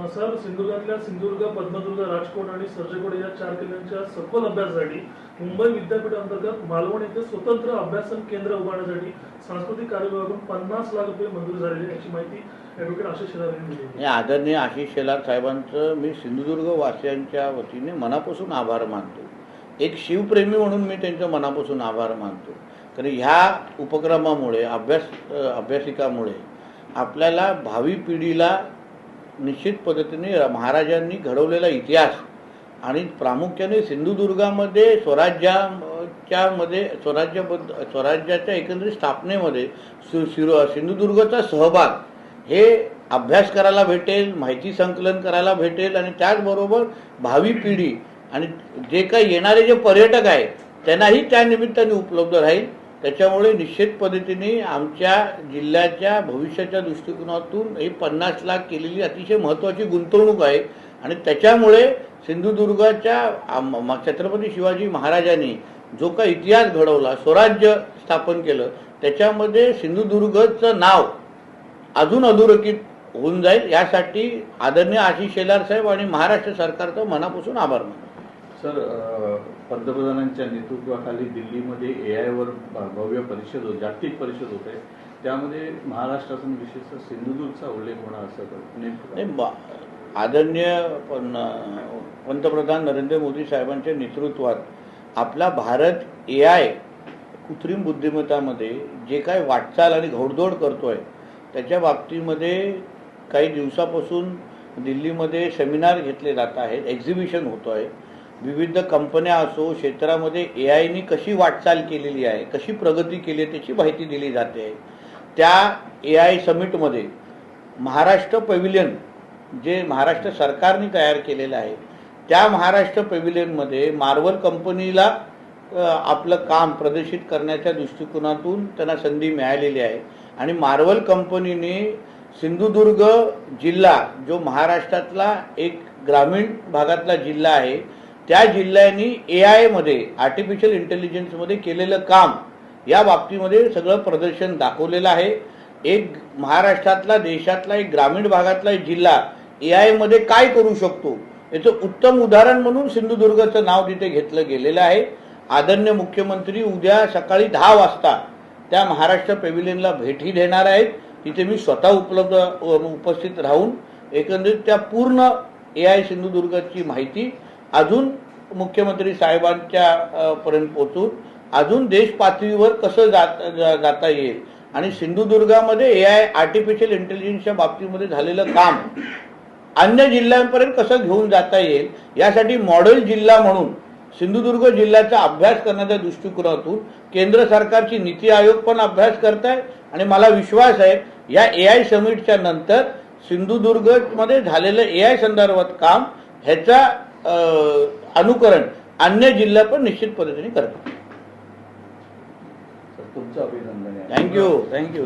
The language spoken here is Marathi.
सर, सिंधुदुर्ग, पद्मदुर्ग, राजकोट आणि सर्जेकोट या 4 किल्ल्यांच्या सखोल अभ्यासासाठी मुंबई विद्यापीठ अंतर्गत मालवण येथे स्वतंत्र अभ्यासन केंद्र उभारण्यासाठी सांस्कृतिक कार्य विभागाकडून 50 लाख रुपये मंजूर झालेले याची माहिती ॲडव्होकेट आशिष शेलार यांनी दिली. आदरणीय आशिष शेलार साहेबांचं मी सिंधुदुर्ग वासियांच्या वतीने मनापासून आभार मानतो. एक शिवप्रेमी म्हणून मी त्यांचं मनापासून आभार मानतो. कारण ह्या उपक्रमामुळे अभ्यासिकामुळे आपल्याला भावी पिढीला निश्चित पद्धतीने महाराजांनी घडवलेला इतिहास आणि प्रामुख्याने सिंधुदुर्गामध्ये स्वराज्याच्या एकंदरीत स्थापनेमध्ये सिंधुदुर्गचा सहभाग हे अभ्यास करायला भेटेल, माहिती संकलन करायला भेटेल आणि त्याचबरोबर भावी पिढी आणि जे काही येणारे जे पर्यटक आहेत त्यांनाही त्या निमित्ताने उपलब्ध राहील. त्याच्यामुळे निश्चित पद्धतीने आमच्या जिल्ह्याच्या भविष्याच्या दृष्टिकोनातून ही 50 लाख केलेली अतिशय महत्त्वाची गुंतवणूक आहे आणि त्याच्यामुळे सिंधुदुर्गाच्या छत्रपती शिवाजी महाराजांनी जो काही इतिहास घडवला, स्वराज्य स्थापन केलं, त्याच्यामध्ये सिंधुदुर्गचं नाव अजून अधोरेखित होऊन जाईल. यासाठी आदरणीय आशिष शेलार साहेब आणि महाराष्ट्र सरकारचं मनापासून आभार मानतो. सर, पंतप्रधानांच्या नेतृत्वाखाली दिल्लीमध्ये AI वर भव्य परिषद जागतिक परिषद होत आहे. त्यामध्ये महाराष्ट्रातून विशेषतः सिंधुदुर्गचा उल्लेख होणार असं आदरणीय पंतप्रधान नरेंद्र मोदी साहेबांच्या नेतृत्वात आपला भारत AI कृत्रिम बुद्धिमत्तामध्ये जे काय वाटचाल आणि घोडदौड करतोय त्याच्या बाबतीमध्ये काही दिवसापासून दिल्लीमध्ये सेमिनार घेतले जात आहेत, एक्झिबिशन होतो आहे. विविध कंपन्या असो, क्षेत्रामध्ये AIनी कशी वाटचाल केलेली आहे, कशी प्रगती केली आहे त्याची माहिती दिली जाते. त्या AI समिटमध्ये महाराष्ट्र पॅव्हिलियन जे महाराष्ट्र सरकारने तयार केलेलं आहे त्या महाराष्ट्र पॅव्हिलियनमध्ये मार्वल कंपनीला आपलं काम प्रदर्शित करण्याच्या दृष्टिकोनातून त्यांना संधी मिळालेली आहे आणि मार्वल कंपनीने सिंधुदुर्ग जिल्हा जो महाराष्ट्रातला एक ग्रामीण भागातला जिल्हा आहे त्या जिल्ह्यांनी AI मध्ये आर्टिफिशियल इंटेलिजन्समध्ये केलेलं काम या बाबतीमध्ये सगळं प्रदर्शन दाखवलेलं आहे. एक महाराष्ट्रातला देशातला एक ग्रामीण भागातला एक जिल्हा AI मध्ये काय करू शकतो याचं उत्तम उदाहरण म्हणून सिंधुदुर्गचं नाव तिथे घेतलं गेलेलं आहे. आदरणीय मुख्यमंत्री उद्या सकाळी 10 वाजता त्या महाराष्ट्र पॅव्हिलियनला भेटी देणार आहेत. तिथे मी स्वतः उपस्थित राहून एकंदरीत त्या पूर्ण AI सिंधुदुर्गची माहिती अजून मुख्यमंत्री साहेबांच्या पर्यंत पोहोचून अजून देश पातळीवर कसं जाता येईल आणि सिंधुदुर्गामध्ये AI आर्टिफिशियल इंटेलिजन्सच्या बाबतीमध्ये झालेलं काम अन्य जिल्ह्यांपर्यंत कसं घेऊन जाता येईल यासाठी मॉडेल जिल्हा म्हणून सिंधुदुर्ग जिल्ह्याचा अभ्यास करण्याच्या दृष्टिकोनातून केंद्र सरकारची नीती आयोग पण अभ्यास करत आहे आणि मला विश्वास आहे या AI समिटच्या नंतर सिंधुदुर्गमध्ये झालेलं AI संदर्भात काम ह्याचा अनुकरण अन्य जिल्हा पण निश्चित पद्धतीने करतात. तुमचं अभिनंदन. थँक्यू.